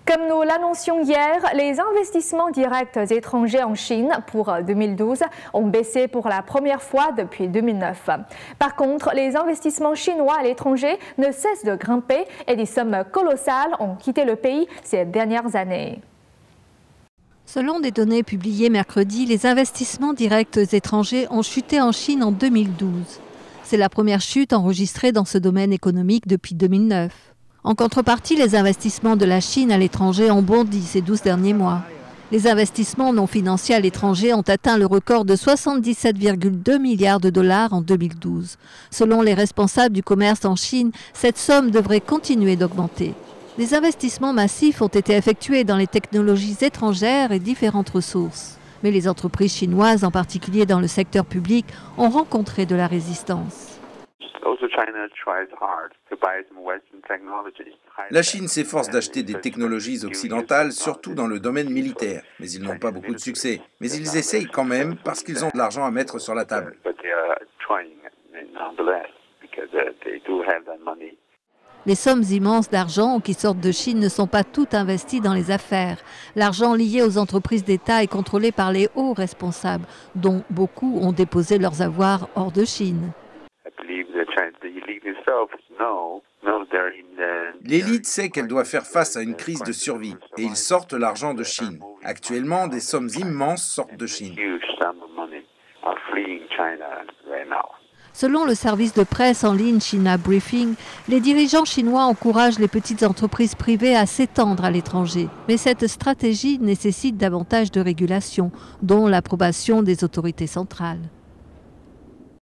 Comme nous l'annoncions hier, les investissements directs étrangers en Chine pour 2012 ont baissé pour la première fois depuis 2009. Par contre, les investissements chinois à l'étranger ne cessent de grimper et des sommes colossales ont quitté le pays ces dernières années. Selon des données publiées mercredi, les investissements directs étrangers ont chuté en Chine en 2012. C'est la première chute enregistrée dans ce domaine économique depuis 2009. En contrepartie, les investissements de la Chine à l'étranger ont bondi ces 12 derniers mois. Les investissements non financiers à l'étranger ont atteint le record de 77,2 milliards de dollars en 2012. Selon les responsables du commerce en Chine, cette somme devrait continuer d'augmenter. Les investissements massifs ont été effectués dans les technologies étrangères et différentes ressources. Mais les entreprises chinoises, en particulier dans le secteur public, ont rencontré de la résistance. La Chine s'efforce d'acheter des technologies occidentales, surtout dans le domaine militaire, mais ils n'ont pas beaucoup de succès. Mais ils essayent quand même parce qu'ils ont de l'argent à mettre sur la table. Les sommes immenses d'argent qui sortent de Chine ne sont pas toutes investies dans les affaires. L'argent lié aux entreprises d'État est contrôlé par les hauts responsables, dont beaucoup ont déposé leurs avoirs hors de Chine. L'élite sait qu'elle doit faire face à une crise de survie et ils sortent l'argent de Chine. Actuellement, des sommes immenses sortent de Chine. Selon le service de presse en ligne China Briefing, les dirigeants chinois encouragent les petites entreprises privées à s'étendre à l'étranger. Mais cette stratégie nécessite davantage de régulation, dont l'approbation des autorités centrales.